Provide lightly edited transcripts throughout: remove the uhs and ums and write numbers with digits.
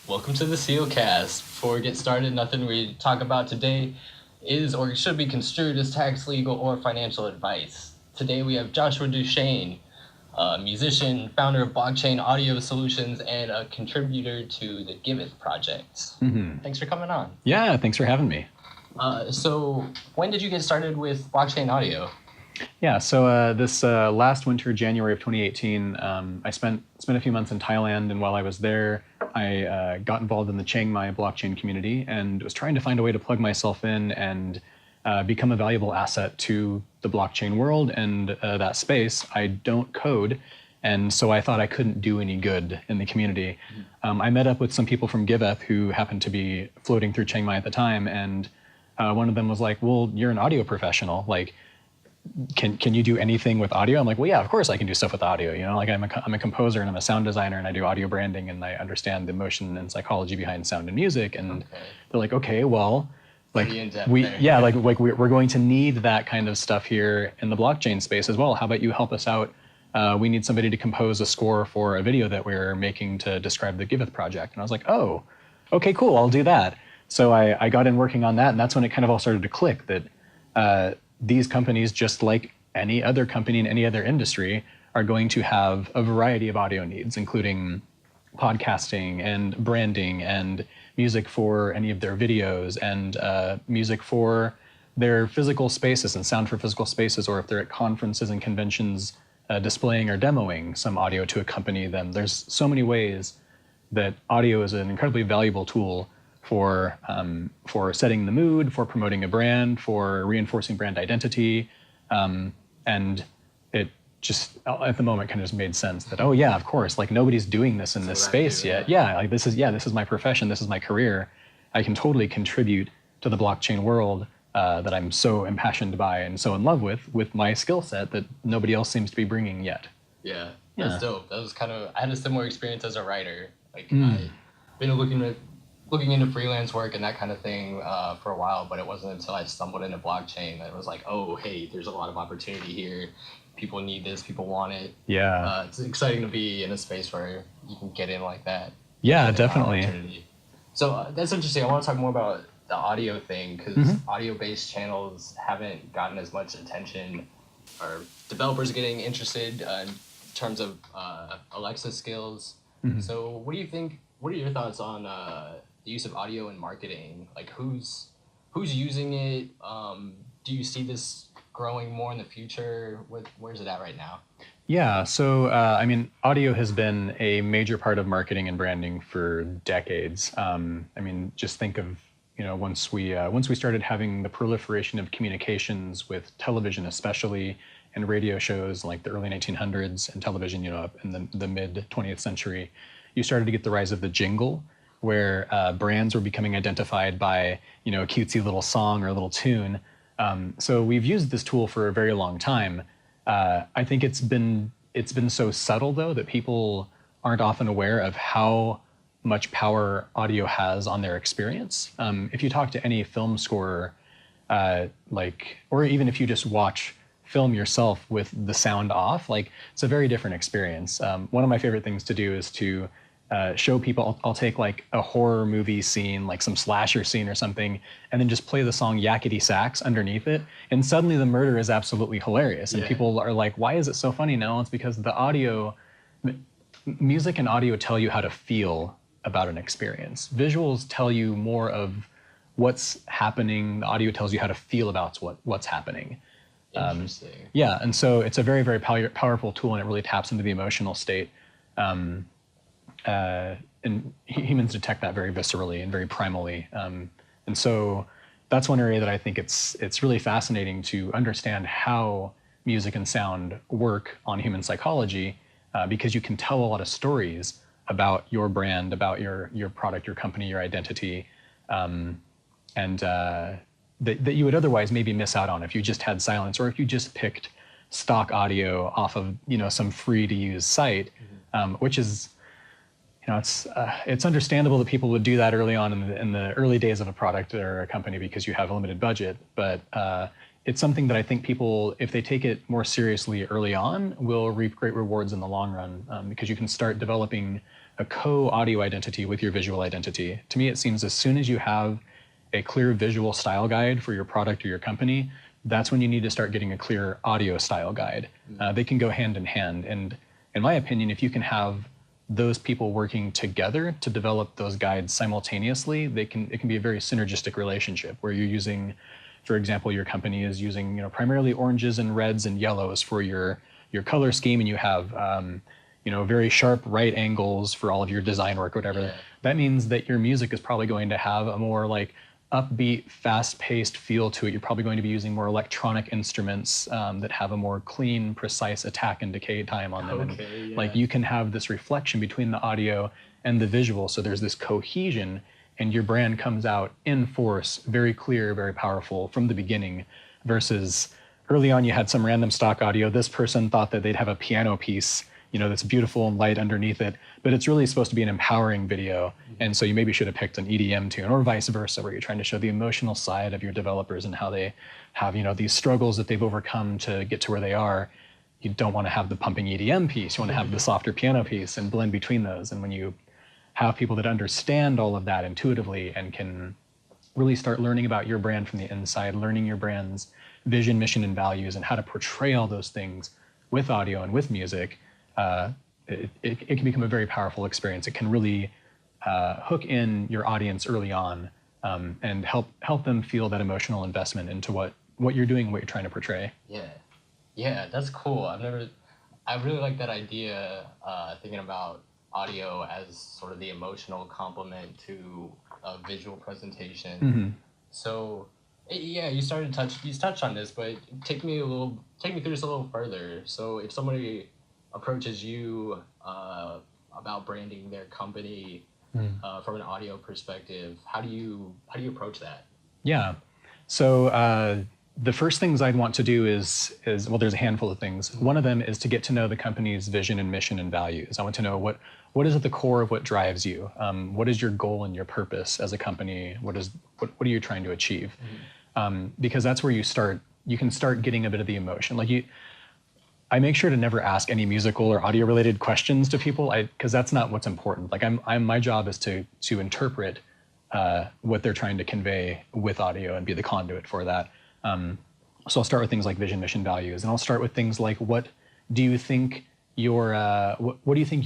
Welcome to the SEALcast. Before we get started, nothing we talk about today is or should be construed as tax, legal, or financial advice. Today we have Joshua Duchesne, a musician, founder of Blockchain Audio Solutions, and a contributor to the Giveth project. Thanks for coming on. Yeah, thanks for having me. So when did you get started with Blockchain Audio? Yeah, so this last winter, January of 2018, I spent a few months in Thailand, and while I was there, I got involved in the Chiang Mai blockchain community and was trying to find a way to plug myself in and become a valuable asset to the blockchain world and that space. I don't code, and so I thought I couldn't do any good in the community. I met up with some people from Giveth who happened to be floating through Chiang Mai at the time, and one of them was like, well, you're an audio professional, like, can you do anything with audio? I'm like, well, yeah, of course I can do stuff with audio. You know, like I'm a composer and I'm a sound designer and I do audio branding and I understand the emotion and psychology behind sound and music. And they're like, okay, well, like we're going to need that kind of stuff here in the blockchain space as well. How about you help us out? We need somebody to compose a score for a video that we're making to describe the Giveth project. And I was like, oh, okay, cool, I'll do that. So I got in working on that, and that's when it kind of all started to click that these companies, just like any other company in any other industry, are going to have a variety of audio needs, including podcasting and branding and music for any of their videos and music for their physical spaces and sound for physical spaces, or if they're at conferences and conventions displaying or demoing some audio to accompany them. There's so many ways that audio is an incredibly valuable tool for setting the mood, for promoting a brand, for reinforcing brand identity, and it just at the moment kind of just made sense that, oh yeah, of course, like nobody's doing this in this space yet. Yeah, like this is my profession, this is my career. I can totally contribute to the blockchain world that I'm so impassioned by and so in love with my skill set that nobody else seems to be bringing yet. Yeah, that's dope. That was I had a similar experience as a writer. Like I've been looking into freelance work and that kind of thing for a while, but it wasn't until I stumbled into blockchain that it was like, oh, hey, there's a lot of opportunity here. People need this, people want it. Yeah. It's exciting to be in a space where you can get in like that. Yeah, definitely. So that's interesting. I want to talk more about the audio thing, because audio-based channels haven't gotten as much attention, or developers are getting interested in terms of Alexa skills. So what do you think, what are your thoughts on the use of audio in marketing? Like who's using it? Do you see this growing more in the future? Where's it at right now? Yeah, so I mean, audio has been a major part of marketing and branding for decades. I mean, just think of, you know, once we started having the proliferation of communications with television, especially, and radio shows like the early 1900s, and television, you know, up in the mid 20th century, you started to get the rise of the jingle, where brands were becoming identified by, you know, a cutesy little song or a little tune. So we've used this tool for a very long time. I think it's been so subtle though that people aren't often aware of how much power audio has on their experience. If you talk to any film scorer, or even if you just watch film yourself with the sound off, like it's a very different experience. One of my favorite things to do is to show people, I'll take like a horror movie scene, like some slasher scene or something, and then just play the song Yakety Sax underneath it. And suddenly the murder is absolutely hilarious. And people are like, why is it so funny? No, it's because the audio, music and audio tell you how to feel about an experience. Visuals tell you more of what's happening. The audio tells you how to feel about what's happening. Interesting. Yeah, and so it's a very, very powerful tool, and it really taps into the emotional state. And humans detect that very viscerally and very primally. And so that's one area that I think it's really fascinating to understand how music and sound work on human psychology, because you can tell a lot of stories about your brand, about your product, your company, your identity, and that you would otherwise maybe miss out on if you just had silence, or if you just picked stock audio off of, you know, some free to use site, which is, you know, it's understandable that people would do that early on in the early days of a product or a company because you have a limited budget. But it's something that I think people, if they take it more seriously early on, will reap great rewards in the long run, because you can start developing a co-audio identity with your visual identity. To me, it seems as soon as you have a clear visual style guide for your product or your company, that's when you need to start getting a clear audio style guide. They can go hand in hand. And in my opinion, if you can have those people working together to develop those guides simultaneously, it can be a very synergistic relationship where you're using, for example, your company is using primarily oranges and reds and yellows for your color scheme, and you have very sharp right angles for all of your design work or whatever. Yeah. That means that your music is probably going to have a more like upbeat, fast-paced feel to it. You're probably going to be using more electronic instruments that have a more clean, precise attack and decay time on them. Okay, And yeah. like you can have this reflection between the audio and the visual, so there's this cohesion, and your brand comes out in force, very clear, very powerful from the beginning, versus early on you had some random stock audio. This person thought that they'd have a piano piece that's beautiful and light underneath it, but it's really supposed to be an empowering video. And so you maybe should have picked an EDM tune, or vice versa, where you're trying to show the emotional side of your developers and how they have, these struggles that they've overcome to get to where they are. You don't want to have the pumping EDM piece. You want to have the softer piano piece and blend between those. And when you have people that understand all of that intuitively and can really start learning about your brand from the inside, learning your brand's vision, mission, and values, and how to portray all those things with audio and with music, it can become a very powerful experience. It can really hook in your audience early on and help them feel that emotional investment into what you're doing, what you're trying to portray. Yeah, that's cool. I really like that idea, thinking about audio as sort of the emotional complement to a visual presentation. Mm-hmm. So, yeah, you touched on this, but take me through this a little further. So, if somebody approaches you about branding their company from an audio perspective, how do you approach that? Yeah. So the first things I'd want to do is well, there's a handful of things. One of them is to get to know the company's vision and mission and values. I want to know what is at the core of what drives you. What is your goal and your purpose as a company? What are you trying to achieve? Because that's where you can start getting a bit of the emotion. I make sure to never ask any musical or audio related questions to people, because that's not what's important. My job is to interpret what they're trying to convey with audio and be the conduit for that. So I'll start with things like vision, mission, values, and I'll start with things like what do you think your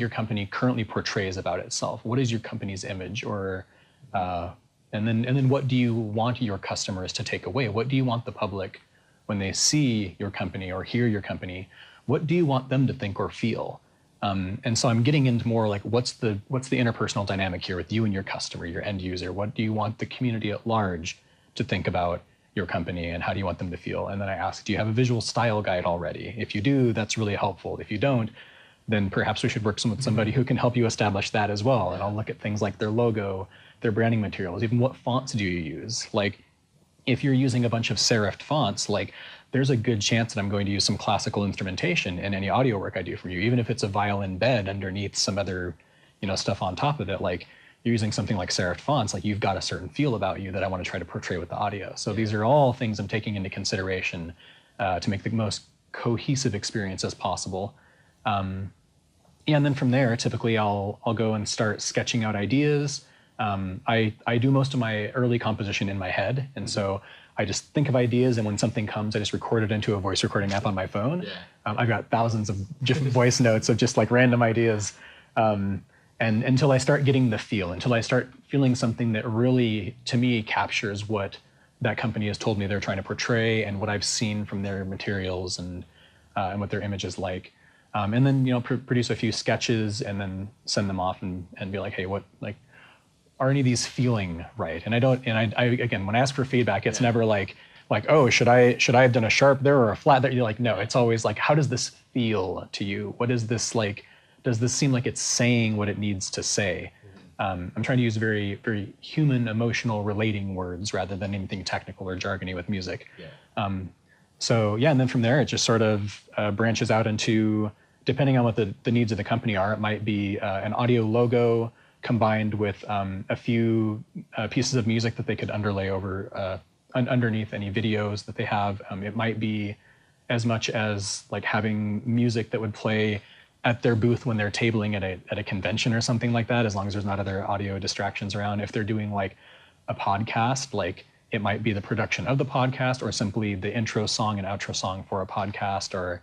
company currently portrays about itself? What is your company's image, or and then what do you want your customers to take away? What do you want the public, when they see your company or hear your company, what do you want them to think or feel? And so I'm getting into more like what's the interpersonal dynamic here with you and your customer, your end user? What do you want the community at large to think about your company, and how do you want them to feel? And then I ask, do you have a visual style guide already? If you do, that's really helpful. If you don't, then perhaps we should work with somebody who can help you establish that as well. And I'll look at things like their logo, their branding materials, even what fonts do you use? Like, if you're using a bunch of serifed fonts, there's a good chance that I'm going to use some classical instrumentation in any audio work I do for you, even if it's a violin bed underneath some other, stuff on top of it. You're using something like serifed fonts, you've got a certain feel about you that I want to try to portray with the audio. So these are all things I'm taking into consideration to make the most cohesive experience as possible. And then from there, typically I'll go and start sketching out ideas. I do most of my early composition in my head, and so I just think of ideas, and when something comes, I just record it into a voice recording app on my phone. I've got thousands of different voice notes of just random ideas, and until I start getting the feel, until I start feeling something that really, to me, captures what that company has told me they're trying to portray and what I've seen from their materials and what their image is like. And then produce a few sketches and then send them off and be like, hey, are any of these feeling right? And I again, when I ask for feedback, it's never like, oh, should I have done a sharp there or a flat there? You're like, no, it's always how does this feel to you? What is this like? Does this seem like it's saying what it needs to say? I'm trying to use very, very human, emotional, relating words rather than anything technical or jargony with music. And then from there, it just sort of branches out into, depending on what the needs of the company are, it might be an audio logo combined with a few pieces of music that they could underlay over underneath any videos that they have. It might be as much as having music that would play at their booth when they're tabling at a convention or something like that, as long as there's not other audio distractions around. If they're doing like a podcast, like it might be the production of the podcast or simply the intro song and outro song for a podcast or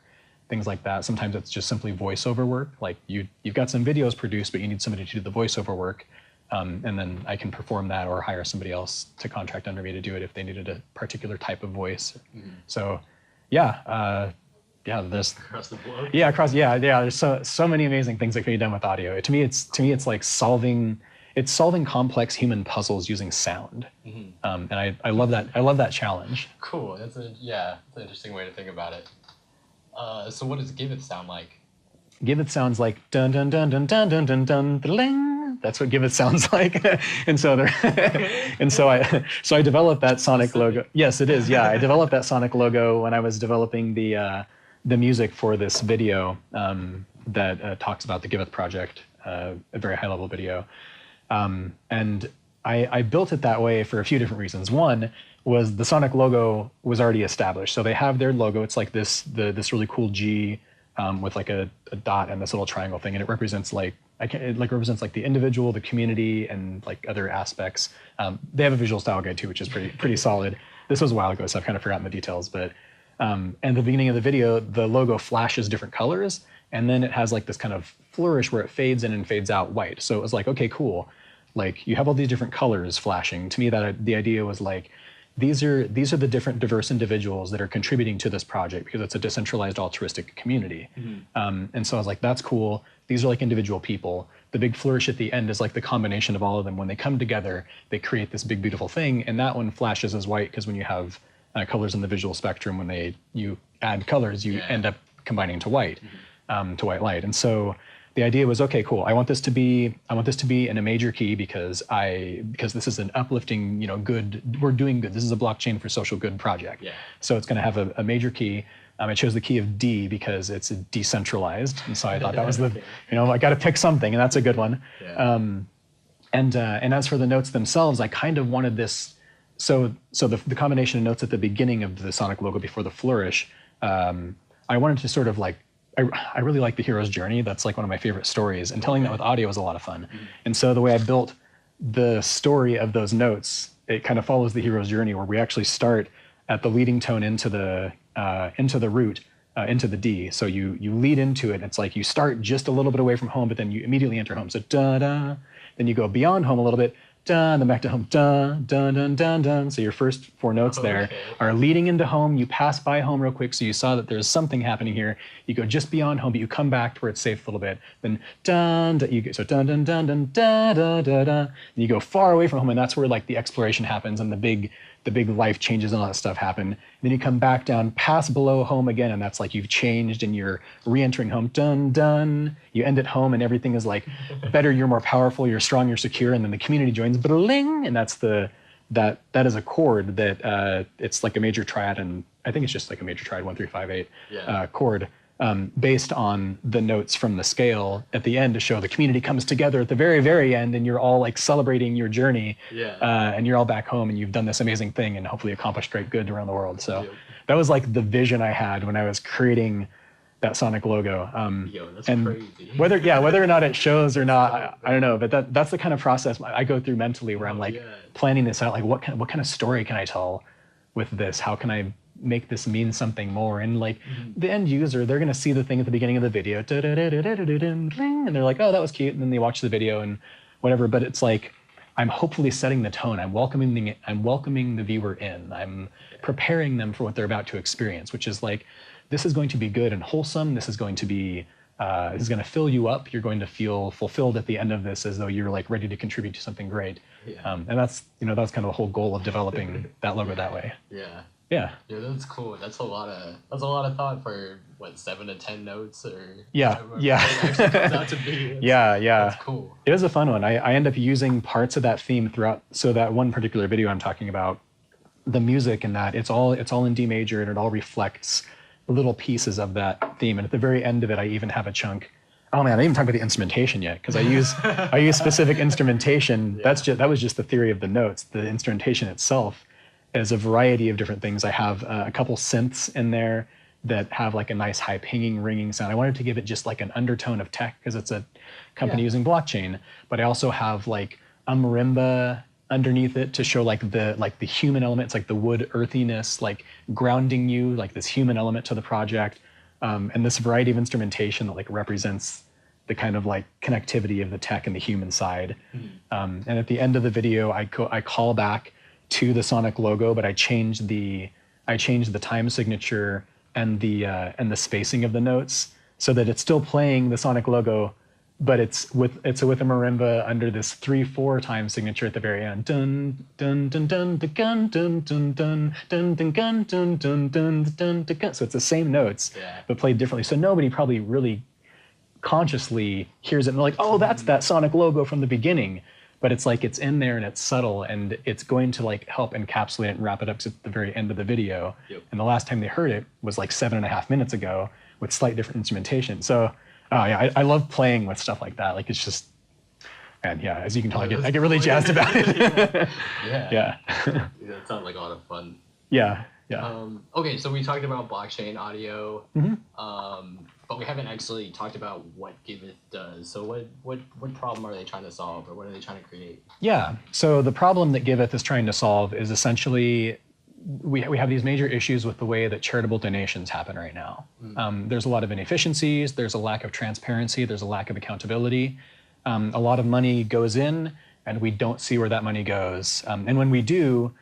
things like that. Sometimes it's just simply voiceover work. Like you've got some videos produced, but you need somebody to do the voiceover work. And then I can perform that or hire somebody else to contract under me to do it if they needed a particular type of voice. So yeah, there's Across the board. there's so many amazing things that can be done with audio. To me it's like solving complex human puzzles using sound. And I love that challenge. Cool. That's an interesting way to think about it. So what does Giveth sound like? Giveth sounds like dun dun dun dun dun dun dun dun ding. That's what Giveth sounds like. and so I developed that sonic logo. Yes, it is. Yeah, I developed that sonic logo when I was developing the music for this video that talks about the Giveth project, a very high level video. And I built it that way for a few different reasons. One was the sonic logo was already established. So they have their logo. It's like this really cool G with like a dot and this little triangle thing, and it represents like the individual, the community, and like other aspects. They have a visual style guide too, which is pretty solid. This was a while ago, so I've kind of forgotten the details. But and at the beginning of the video, the logo flashes different colors, and then it has like this kind of flourish where it fades in and fades out white. So it was like, okay, cool. Like you have all these different colors flashing. To me, that the idea was like, these are the different diverse individuals that are contributing to this project because it's a decentralized altruistic community. And so I was like, that's cool. These are like individual people. The big flourish at the end is like the combination of all of them. When they come together, they create this big, beautiful thing. And that one flashes as white because when you have colors in the visual spectrum, when you add colors, you end up combining to white light. And so the idea was, okay, cool. I want this to be in a major key because this is an uplifting, good. We're doing good. This is a blockchain for social good project. Yeah. So it's going to have a major key. I chose the key of D because it's decentralized, and so I thought that was I got to pick something, and that's a good one. Yeah. And as for the notes themselves, I kind of wanted this. So the combination of notes at the beginning of the sonic logo before the flourish, I wanted to sort of like. I really like the hero's journey. That's like one of my favorite stories, and telling that with audio is a lot of fun. And so the way I built the story of those notes, it kind of follows the hero's journey, where we actually start at the leading tone into the root, into the D. So you lead into it. And it's like you start just a little bit away from home, but then you immediately enter home. So da da. Then you go beyond home a little bit. Dun, then back to home, dun, dun, dun, dun, dun. So your first four notes there are leading into home. You pass by home real quick, so you saw that there's something happening here. You go just beyond home, but you come back to where it's safe a little bit. Then dun, dun, so dun, dun, dun, dun, da, da, da, da. And you go far away from home, and that's where like the exploration happens and the big life changes and all that stuff happen. And then you come back down, pass below home again, and that's like you've changed and you're re-entering home. Dun, dun. You end at home, and everything is like better. You're more powerful. You're strong. You're secure. And then the community joins. Bling, and that's that is a chord that it's like a major triad, and I think it's just like a major triad 1 3 5 8 chord. Based on the notes from the scale at the end to show the community comes together at the very, very end, and you're all like celebrating your journey, and you're all back home and you've done this amazing thing and hopefully accomplished great good around the world. So that was like the vision I had when I was creating that sonic logo. That's and crazy. whether or not it shows or not, I don't know, but that's the kind of process I go through mentally where I'm like planning this out, like what kind of story can I tell with this? How can I make this mean something more? And like the end user, they're going to see the thing at the beginning of the video, and they're like, oh, that was cute. And then they watch the video and whatever. But it's like, I'm hopefully setting the tone. I'm welcoming the viewer in. I'm preparing them for what they're about to experience, which is like, this is going to be good and wholesome. This is going to be, this is going to fill you up. You're going to feel fulfilled at the end of this, as though you're like ready to contribute to something great. And that's kind of the whole goal of developing that logo that way. Yeah, that's cool. That's a lot of thought for 7 to 10 notes or yeah. Actually comes out to be. That's cool. It was a fun one. I end up using parts of that theme throughout. So that one particular video I'm talking about, the music and that it's all in D major, and it all reflects little pieces of that theme. And at the very end of it, I even have a chunk. Oh man, I didn't even talk about the instrumentation yet, because I use specific instrumentation. That was just the theory of the notes. The instrumentation itself is a variety of different things. I have a couple synths in there that have like a nice high pinging, ringing sound. I wanted to give it just like an undertone of tech because it's a company using blockchain, but I also have like a marimba underneath it to show like the human element. It's like the wood earthiness, like grounding you, like this human element to the project, and this variety of instrumentation that like represents the kind of like connectivity of the tech and the human side. And at the end of the video, I call back to the Sonic logo, but I changed the time signature and the spacing of the notes so that it's still playing the Sonic logo, but it's with a marimba under this 3/4 time signature at the very end. Dun dun dun dun dun dun dun dun dun dun dun dun dun dun dun dun. So it's the same notes, but played differently. So nobody probably really consciously hears it and they're like, oh, that's that Sonic logo from the beginning. But it's like it's in there and it's subtle and it's going to like help encapsulate it and wrap it up at the very end of the video. And the last time they heard it was like 7.5 minutes ago with slight different instrumentation. So I love playing with stuff like that. Like it's just, and yeah, as you can tell, I get really jazzed about it. Yeah, that sounds like a lot of fun. Yeah. Okay, so we talked about blockchain audio, but we haven't actually talked about what Giveth does. So what problem are they trying to solve, or what are they trying to create? Yeah, so the problem that Giveth is trying to solve is essentially we have these major issues with the way that charitable donations happen right now. There's a lot of inefficiencies, there's a lack of transparency, there's a lack of accountability. A lot of money goes in and we don't see where that money goes. And when we do,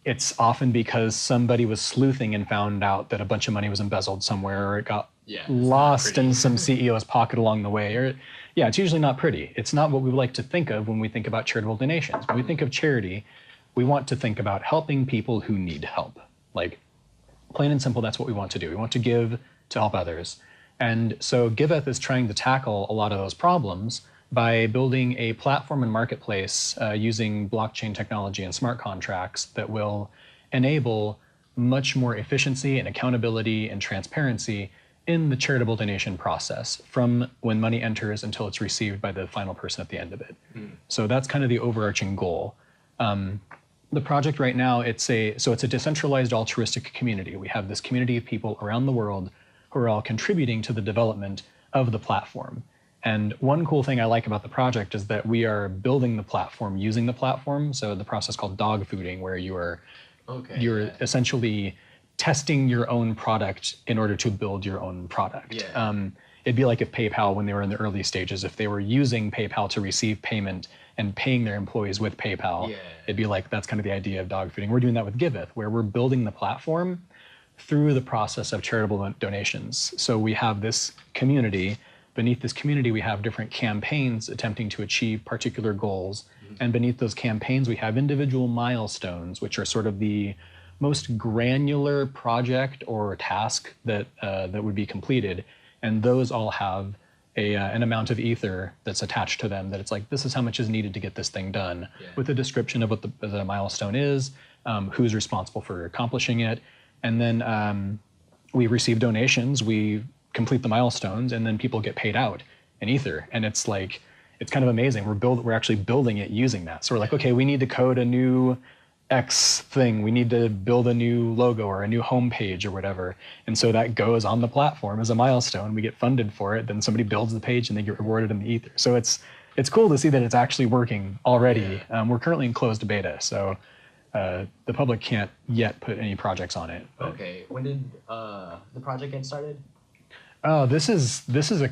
it's often because somebody was sleuthing and found out that a bunch of money was embezzled somewhere, or it got lost in some CEO's pocket along the way. Or it's usually not pretty. It's not what we like to think of when we think about charitable donations. When we think of charity, we want to think about helping people who need help. Like, plain and simple, that's what we want to do. We want to give to help others. And so Giveth is trying to tackle a lot of those problems by building a platform and marketplace using blockchain technology and smart contracts that will enable much more efficiency and accountability and transparency in the charitable donation process from when money enters until it's received by the final person at the end of it. So that's kind of the overarching goal. The project right now, it's a decentralized altruistic community. We have this community of people around the world who are all contributing to the development of the platform. And one cool thing I like about the project is that we are building the platform using the platform. So the process called dog fooding, where you're essentially testing your own product in order to build your own product. It'd be like if PayPal, when they were in the early stages, if they were using PayPal to receive payment and paying their employees with PayPal, it'd be like, that's kind of the idea of dog fooding. We're doing that with Giveth, where we're building the platform through the process of charitable donations. So we have this community. Beneath this community, we have different campaigns attempting to achieve particular goals. And beneath those campaigns, we have individual milestones, which are sort of the most granular project or task that would be completed. And those all have an amount of ether that's attached to them, that it's like, this is how much is needed to get this thing done, with a description of what the milestone is, who's responsible for accomplishing it. And then we receive donations, we complete the milestones, and then people get paid out in ether. And it's like, it's kind of amazing. We're actually building it using that. So we're like, okay, we need to code a new X thing. We need to build a new logo or a new homepage or whatever. And so that goes on the platform as a milestone. We get funded for it. Then somebody builds the page and they get rewarded in the ether. So it's cool to see that it's actually working already. We're currently in closed beta, so the public can't yet put any projects on it. But. Okay, when did the project get started? Oh, this is a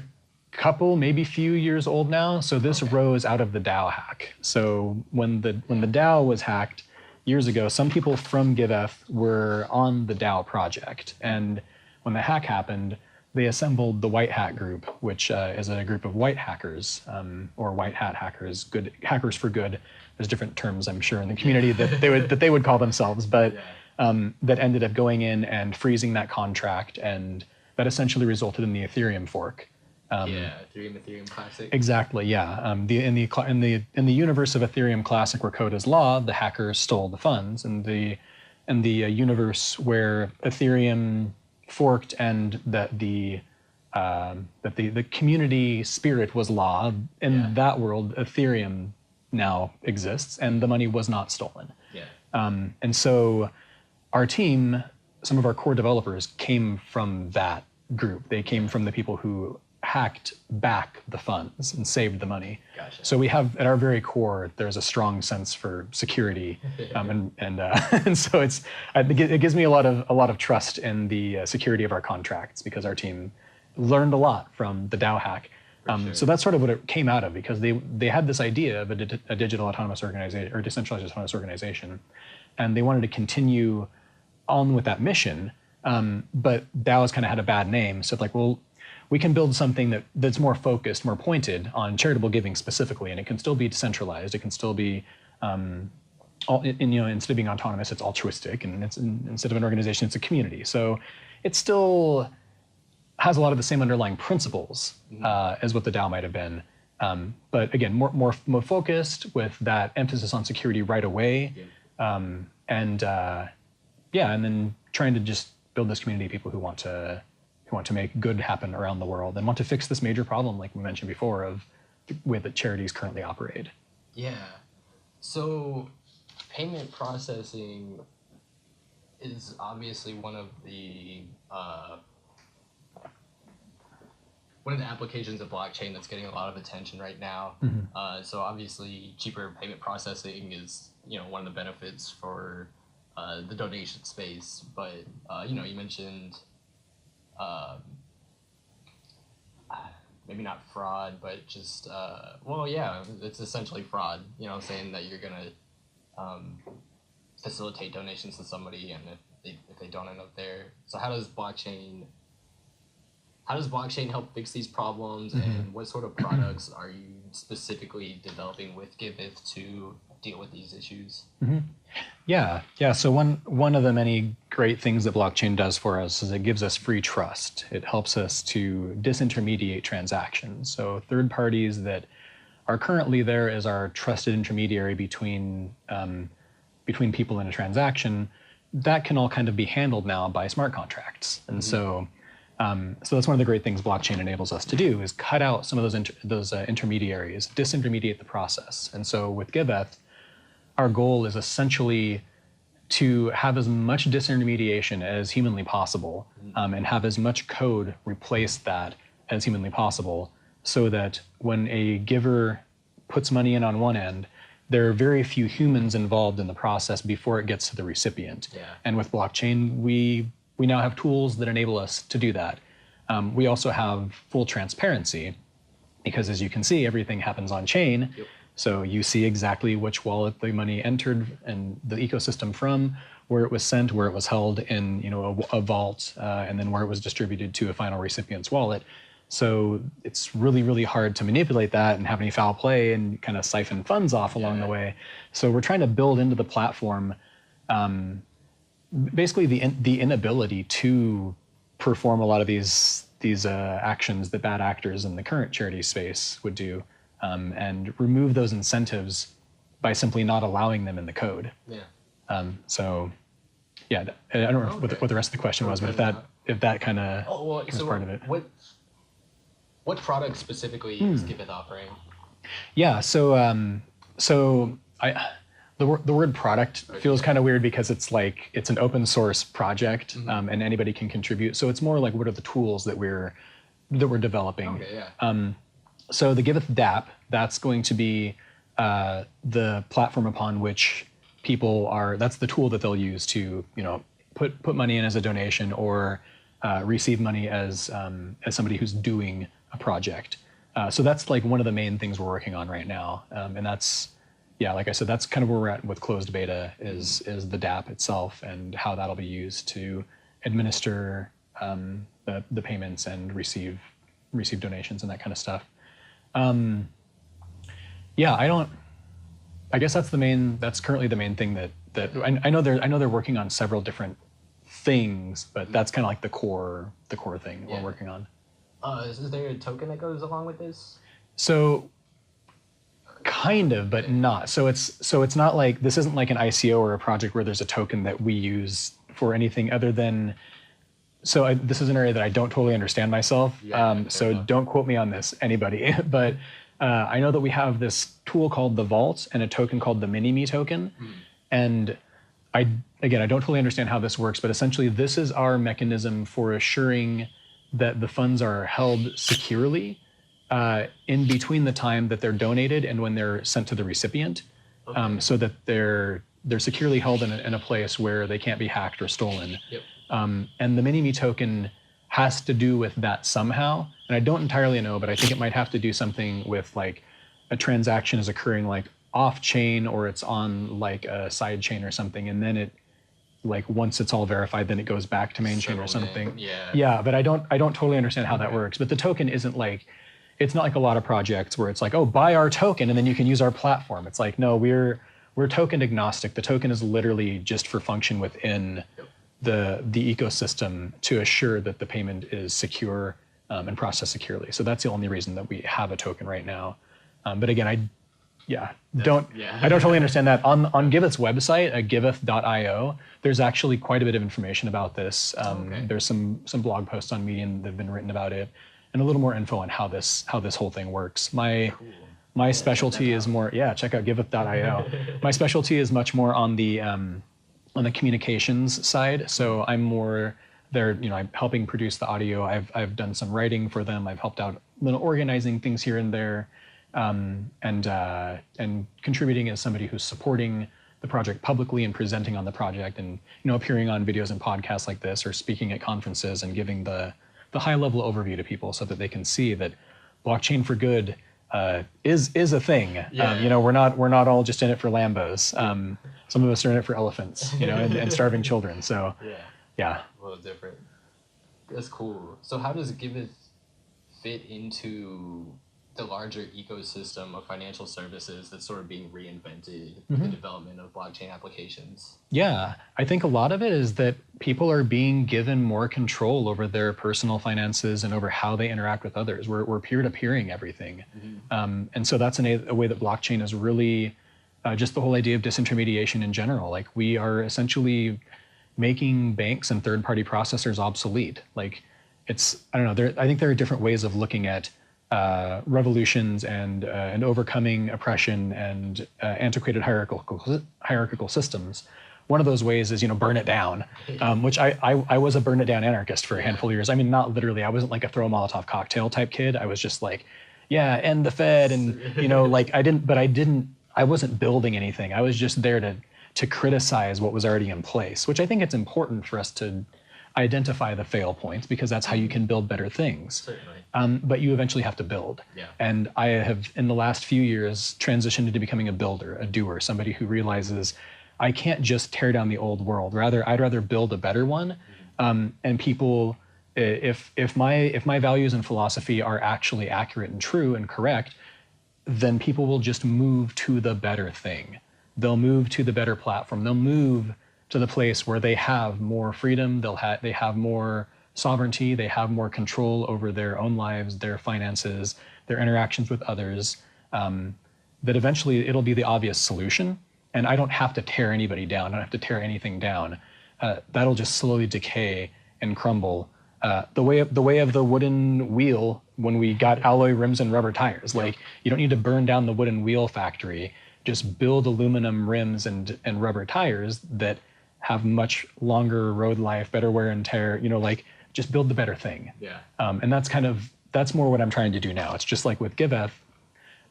couple, maybe few years old now. So this rose out of the DAO hack. So when the DAO was hacked years ago, some people from Giveth were on the DAO project. And when the hack happened, they assembled the White Hat group, which is a group of white hackers, or white hat hackers, good hackers for good. There's different terms, I'm sure, in the community that they would call themselves, but that ended up going in and freezing that contract, and that essentially resulted in the Ethereum fork. Ethereum Classic. Exactly, yeah. In the universe of Ethereum Classic, where code is law, the hackers stole the funds. And the universe where Ethereum forked and that the community spirit was law, in that world, Ethereum now exists, and the money was not stolen. And so our team some of our core developers came from that group. They came from the people who hacked back the funds and saved the money. Gotcha. So we have, at our very core, there's a strong sense for security, and so I think it gives me a lot of trust in the security of our contracts, because our team learned a lot from the DAO hack. Sure. So that's sort of what it came out of, because they had this idea of a digital autonomous organization, or decentralized autonomous organization, and they wanted to continue on with that mission. But DAO's kind of had a bad name, so it's like, well, we can build something that's more focused, more pointed on charitable giving specifically, and it can still be decentralized. It can still be, instead of being autonomous, it's altruistic, and instead of an organization, it's a community. So it still has a lot of the same underlying principles as what the DAO might have been, but again, more focused, with that emphasis on security right away, and then trying to just build this community of people who want to make good happen around the world and want to fix this major problem, like we mentioned before, of the way that charities currently operate. Yeah. So payment processing is obviously one of the applications of blockchain that's getting a lot of attention right now. So obviously cheaper payment processing is, one of the benefits for the donation space, but you mentioned maybe not fraud, but just it's essentially fraud. Saying that you're gonna facilitate donations to somebody, and if they don't end up there. So how does blockchain help fix these problems, and what sort of products are you specifically developing with Giveth to deal with these issues? Yeah. So one of the many great things that blockchain does for us is it gives us free trust. It helps us to disintermediate transactions. So third parties that are currently there as our trusted intermediary between people in a transaction, that can all kind of be handled now by smart contracts. And so that's one of the great things blockchain enables us to do, is cut out some of those intermediaries, disintermediate the process. And so with Giveth, our goal is essentially to have as much disintermediation as humanly possible, and have as much code replace that as humanly possible, so that when a giver puts money in on one end, there are very few humans involved in the process before it gets to the recipient. Yeah. And with blockchain, we now have tools that enable us to do that. We also have full transparency, because as you can see, everything happens on chain. Yep. So you see exactly which wallet the money entered and the ecosystem from, where it was sent, where it was held in a vault, and then where it was distributed to a final recipient's wallet. So it's really, really hard to manipulate that and have any foul play and kind of siphon funds off along the way. So we're trying to build into the platform basically the inability to perform a lot of these actions that bad actors in the current charity space would do. And remove those incentives by simply not allowing them in the code. Yeah. I don't know what the rest of the question was, but if that kind of was part of it. What product specifically is Giveth offering? Yeah. The word product feels kind of weird, because it's like it's an open source project, and anybody can contribute. So it's more like, what are the tools that we're developing? Okay. Yeah. So the Giveth dApp, that's going to be the platform upon which that's the tool that they'll use to, put money in as a donation, or receive money as somebody who's doing a project. So that's like one of the main things we're working on right now. And that's, like I said, that's kind of where we're at with closed beta, is the dApp itself, and how that'll be used to administer the payments and receive donations and that kind of stuff. I guess that's currently the main thing that I know they're working on several different things, but that's kind of like the core thing we're working on. Is there a token that goes along with this? So kind of, but not. So it's not like, this isn't like an ICO or a project where there's a token that we use for anything other than. So this is an area that I don't totally understand myself. So don't quote me on this, anybody. But I know that we have this tool called the Vault and a token called the Mini-Me token. And I don't totally understand how this works, but essentially this is our mechanism for assuring that the funds are held securely in between the time that they're donated and when they're sent to the recipient, so that they're securely held in a place where they can't be hacked or stolen. Yep. And the Mini-Me token has to do with that somehow. And I don't entirely know, but I think it might have to do something with like a transaction is occurring like off chain, or it's on like a side chain or something. And then it, like once it's all verified, then it goes back to main chain or something. Yeah, but I don't totally understand how that works. But the token isn't like, it's not like a lot of projects where it's like, oh, buy our token and then you can use our platform. It's like, no, we're token agnostic. The token is literally just for function within the ecosystem to assure that the payment is secure and processed securely. So that's the only reason that we have a token right now. But again, I don't totally understand that. On Giveth's website, giveth.io, there's actually quite a bit of information about this. There's some blog posts on Medium that have been written about it, and a little more info on how this whole thing works. My specialty is more, check out giveth.io. My specialty is much more on the communications side. So I'm more there, I'm helping produce the audio. I've done some writing for them. I've helped out organizing things here and there. And contributing as somebody who's supporting the project publicly and presenting on the project, and appearing on videos and podcasts like this, or speaking at conferences and giving the high level overview to people so that they can see that blockchain for good is a thing. We're not all just in it for Lambos. Some of us are in it for elephants, and starving children. So yeah, a little different. That's cool. So how does Giveth fit into the larger ecosystem of financial services that's sort of being reinvented with the development of blockchain applications? Yeah, I think a lot of it is that people are being given more control over their personal finances and over how they interact with others. We're peer-to-peering everything. And so that's a way that blockchain is really just the whole idea of disintermediation in general. Like, we are essentially making banks and third-party processors obsolete. Like, I don't know, I think there are different ways of looking at revolutions and overcoming oppression and antiquated hierarchical systems. One of those ways is, burn it down, which I was a burn it down anarchist for a handful of years. I mean, not literally. I wasn't like a throw a Molotov cocktail type kid. I was just like, end the Fed, and I wasn't building anything. I was just there to criticize what was already in place, which I think it's important for us to identify the fail points, because that's how you can build better things. Certainly. But you eventually have to build. And I have, in the last few years, transitioned into becoming a builder, a doer, somebody who realizes I can't just tear down the old world. I'd rather build a better one. And people, if my values and philosophy are actually accurate and true and correct, then people will just move to the better thing. They'll move to the better platform. They'll move to the place where they have more freedom, they have more sovereignty, they have more control over their own lives, their finances, their interactions with others, that eventually it'll be the obvious solution. And I don't have to tear anybody down. I don't have to tear anything down. That'll just slowly decay and crumble. The way of the wooden wheel when we got alloy rims and rubber tires. Like, you don't need to burn down the wooden wheel factory. Just build aluminum rims and rubber tires that have much longer road life, better wear and tear, just build the better thing. And that's more what I'm trying to do now. It's just like with Giveth,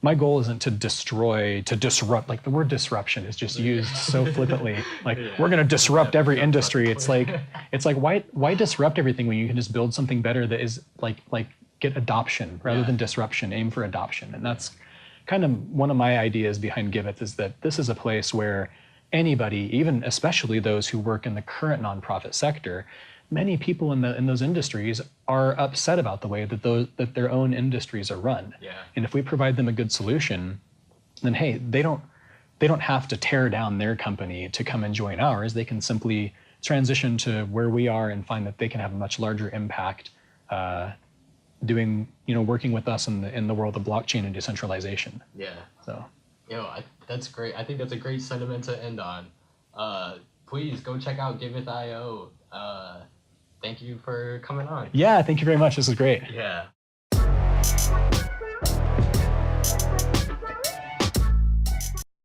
my goal isn't to disrupt, like the word disruption is just used so flippantly. Like, we're going to disrupt every industry. It's like, why disrupt everything when you can just build something better that is like get adoption rather than disruption, aim for adoption. And that's kind of one of my ideas behind Giveth, is that this is a place where anybody, even especially those who work in the current nonprofit sector, many people in those industries are upset about the way that their own industries are run. And if we provide them a good solution, then hey, they don't have to tear down their company to come and join ours. They can simply transition to where we are and find that they can have a much larger impact working with us in the world of blockchain and decentralization. So that's great. I think that's a great sentiment to end on. Please go check out Giveth.io. Thank you for coming on. Yeah, thank you very much. This is great. Yeah.